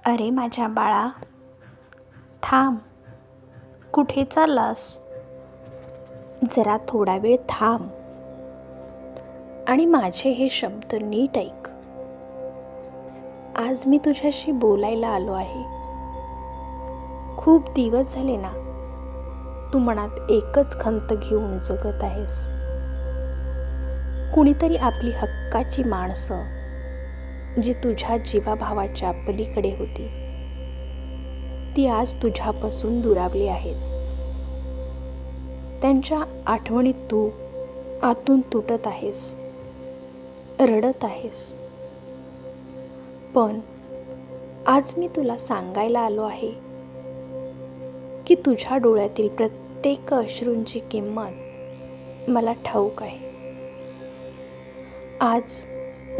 अरे माझ्या बाळा, थांब. कुठे चाललास? जरा थोडा वेळ थांब आणि माझे हे शब्द नीट ऐक. आज मी तुझ्याशी बोलायला आलो आहे. खूप दिवस झाले ना, तू मनात एकच खंत घेऊन जगत आहेस. कुणीतरी आपली हक्काची माणसं, जी तुझ्या जीवाभावाच्या पलीकडे होती, ती आज तुझ्यापासून दुरावली आहेत. त्यांच्या आठवणीत तू आतून तुटत आहेस, रडत आहेस. पण आज मी तुला सांगायला आलो आहे की तुझ्या डोळ्यातील प्रत्येक अश्रूंची किंमत मला ठाऊक आहे. आज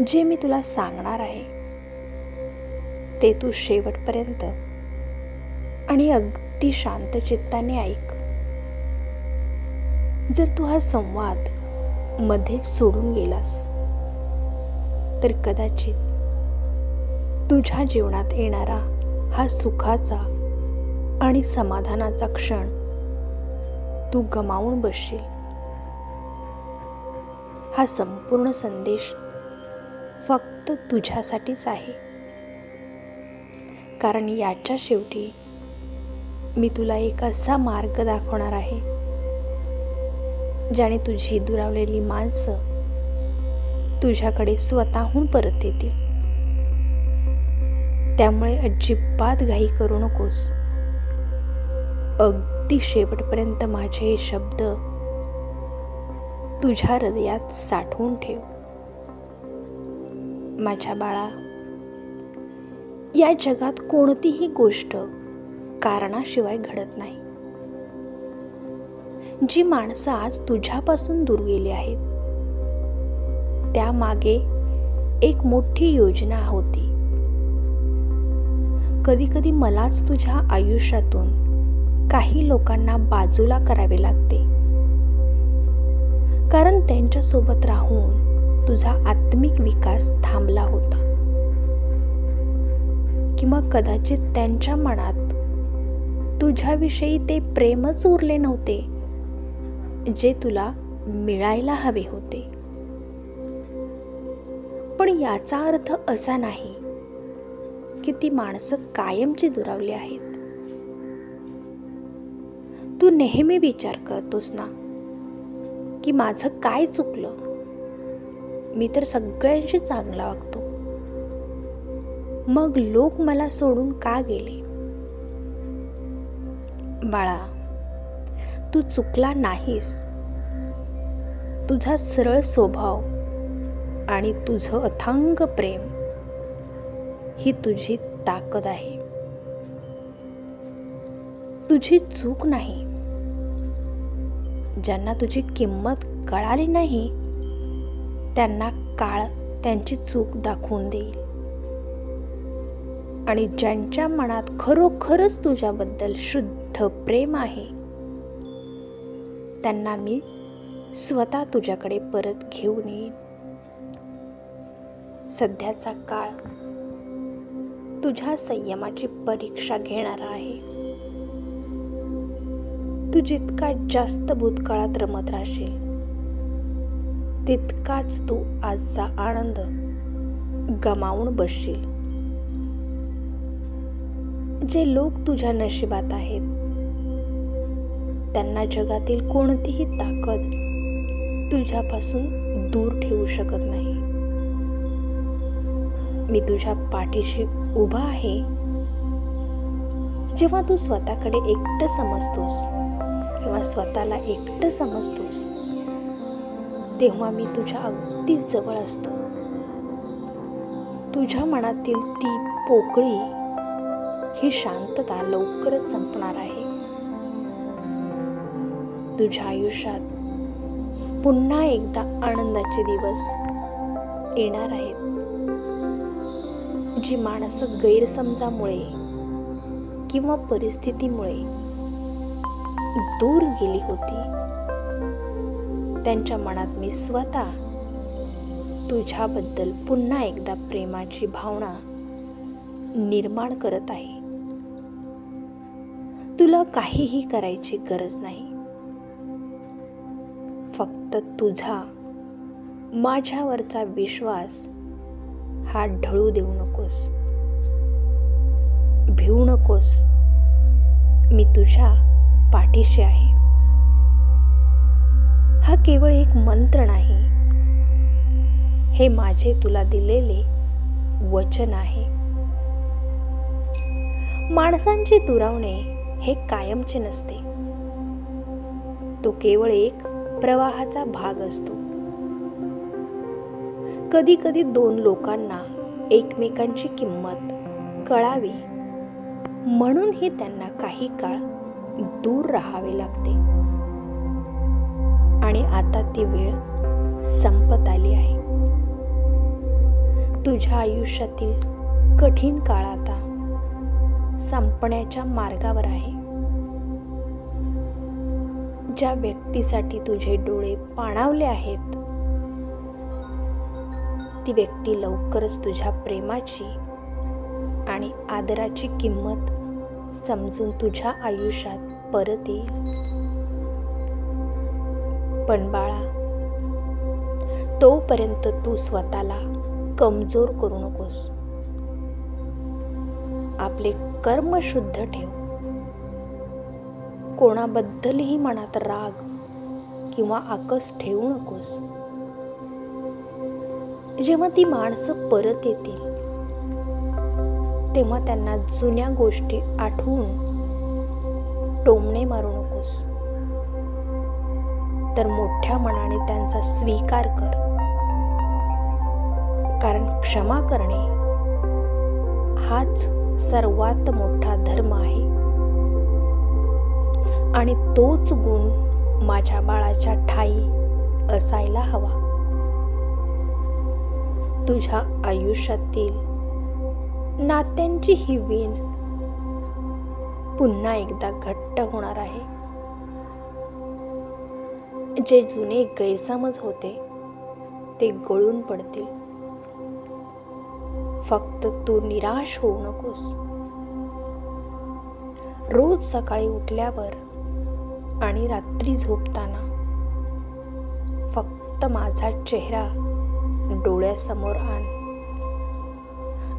जे मी तुला सांगणार आहे ते तू शेवटपर्यंत आणि अगदी शांत चित्ताने ऐक. जर तू हा संवाद मध्येच सोडून गेलास तर कदाचित तुझ्या जीवनात येणारा हा सुखाचा आणि समाधानाचा क्षण तू गमावून बसशील. हा संपूर्ण संदेश फक्त तुझ्यासाठीच आहे, कारण याच्या शेवटी मी तुला एक असा मार्ग दाखवणार आहे ज्याने तुझी दुरावलेली माणसं तुझ्याकडे स्वतःहून परत येतील. त्यामुळे अजिबात घाई करू नकोस. अगदी शेवटपर्यंत माझे हे शब्द तुझ्या हृदयात साठवून ठेव. माझ्या बाळा, या जगात कोणतीही गोष्ट कारणाशिवाय घडत नाही. जी माणसं आज तुझ्यापासून दूर गेली आहेत, त्यामागे एक मोठी योजना होती. कधी कधी मलाच तुझ्या आयुष्यातून काही लोकांना बाजूला करावे लागते, कारण त्यांच्यासोबत राहून तुझा आत्मिक विकास थांबला होता. किंवा कदाचित त्यांच्या मनात तुझ्याविषयी ते प्रेमच उरले नव्हते जे तुला मिळायला हवे होते. पण याचा अर्थ असा नाही की ती माणसं कायमची दुरावली आहेत. तू नेहमी विचार करतोस ना की माझं काय चुकलं, मी तर सगळ्यांशी चांगला वागतो, मग लोक मला सोडून का गेले? बाळा, तू चुकला नाहीस. तुझा सरळ स्वभाव आणि तुझं अथांग प्रेम ही तुझी ताकद आहे. तुझी चूक नाही. ज्यांना तुझी किंमत कळाली नाही त्यांना काळ त्यांची चूक दाखवून देईल. आणि ज्यांच्या मनात खरोखरच तुझ्याबद्दल शुद्ध प्रेम आहे त्यांना मी स्वतः तुझ्याकडे परत घेऊन येईन. सध्याचा काळ तुझ्या संयमाची परीक्षा घेणारा आहे. तू जितका जास्त भूतकाळात रमत राहशील तितकाच तू आजचा आनंद गमावून बसशील. जे लोक तुझ्या नशिबात आहेत त्यांना जगातील कोणतीही ताकद तुझ्यापासून दूर ठेवू शकत नाही. मी तुझ्या पाठीशी उभा आहे. जेव्हा तू स्वतःकडे एकटं समजतोस किंवा स्वतःला एकटं समजतोस तेव्हा मी तुझ्या अगदी जवळ असतो. तुझ्या मनातील ती पोकळी, ही शांतता लवकरच संपणार आहे. तुझ्या आयुष्यात पुन्हा एकदा आनंदाचे दिवस येणार आहेत. जी माणसं गैरसमजामुळे किंवा परिस्थितीमुळे दूर गेली होती त्यांच्या मनात मी स्वतः तुझ्याबद्दल पुन्हा एकदा प्रेमाची भावना निर्माण करत आहे. तुला काहीही करायची गरज नाही. फक्त तुझा माझ्यावरचा विश्वास हा ढळू देऊ नकोस. भिवू नकोस. मी तुझ्या पाठीशी आहे. हा केवळ एक मंत्र नाही, हे माझे तुला दिलेले वचन आहे. माणसांची दुरावणे हे कायमचे नसते. तो केवळ एक प्रवाहाचा भाग असतो. कधी कधी दोन लोकांना एकमेकांची किंमत कळावी म्हणूनही त्यांना काही काळ दूर राहावे लागते. आणि आता ती वेळ संपत आली आहे. तुझ्या आयुष्यातील कठीण काळ आता संपण्याच्या मार्गावर आहे. ज्या व्यक्तीसाठी तुझे डोळे पाणावले आहेत, ती व्यक्ती लवकरच तुझ्या प्रेमाची आणि आदराची किंमत समजून तुझ्या आयुष्यात परत येईल. पण बाळा, तोपर्यंत तू स्वतःला कमजोर करू नकोस. आपले कर्म शुद्ध ठेव. कोणाबद्दलही मनात राग किंवा आकस ठेवू नकोस. जेव्हा ती माणसं परत येतील तेव्हा त्यांना जुन्या गोष्टी आठवून टोमणे मारू नकोस. तर मोठ्या मनाने त्यांचा स्वीकार कर. कारण क्षमा करणे हाच सर्वात मोठा धर्म आहे. आणि तोच गुण माझ्या बाळाच्या ठायी असायला हवा. तुझ्या आयुष्यातील नात्यांची ही वीण पुन्हा एकदा घट्ट होणार आहे. जे जुने गैरसमज होते ते गळून पडतील. फक्त तू निराश होऊ नकोस. रोज सकाळी उठल्यावर आणि रात्री झोपताना फक्त माझा चेहरा डोळ्यासमोर आण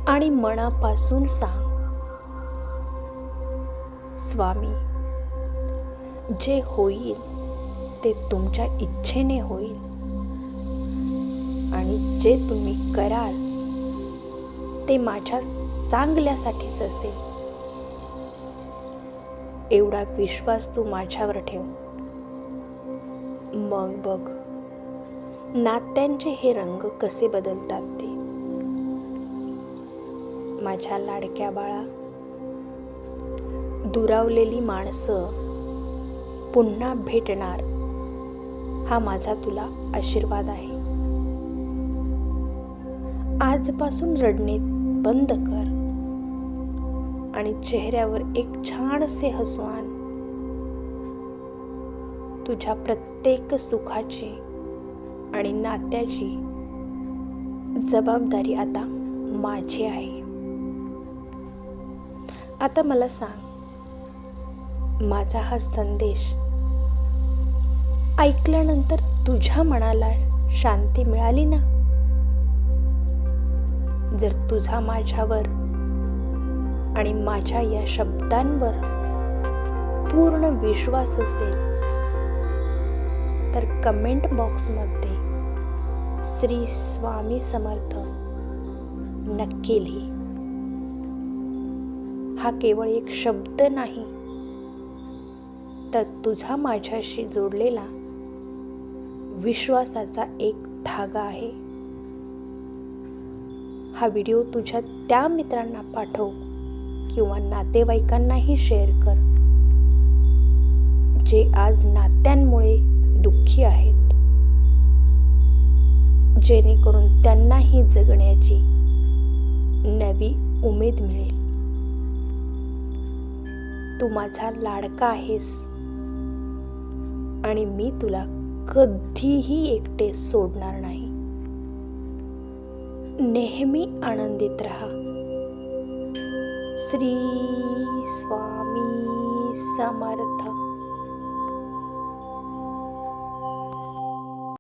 आणि मनापासून सांग, स्वामी, जे होईल ते तुमच्या इच्छेने होईल आणि जे तुम्ही कराल ते माझ्या चांगल्यासाठीच असेल. एवढा विश्वास तू माझ्यावर ठेव. मग बघ नात्यांचे हे रंग कसे बदलतात ते. माझ्या लाडक्या बाळा, दुरावलेली माणसं पुन्हा भेटणार हा माझा तुला आशीर्वाद आहे. आजपासून रडणे बंद कर आणि चेहऱ्यावर एक छानसे हसू आण. तुझ्या प्रत्येक सुखाची आणि नात्याची जबाबदारी आता माझी आहे. आता मला सांग, माझा हा संदेश ऐकल्यानंतर तुझ्या मनाला शांती मिळाली ना? जर तुझा माझ्यावर आणि माझ्या या शब्दांवर पूर्ण विश्वास असेल तर कमेंट बॉक्समध्ये श्री स्वामी समर्थ नक्की लिही. हा केवळ एक शब्द नाही, तर तुझा माझ्याशी जोडलेला विश्वासाचा एक धागा आहे. हा व्हिडिओ तुझ्या त्या मित्रांना पाठव किंवा नातेवाईकांनाही शेअर कर जे आज नात्यांमुळे दुःखी आहेत, जेणेकरून त्यांनाही जगण्याची नवी उमेद मिळेल. तू माझा लाडका आहेस आणि मी तुला कधीही एकटे सोडणार नाही. नेहमी आनंदित राहा. श्री स्वामी समर्थ.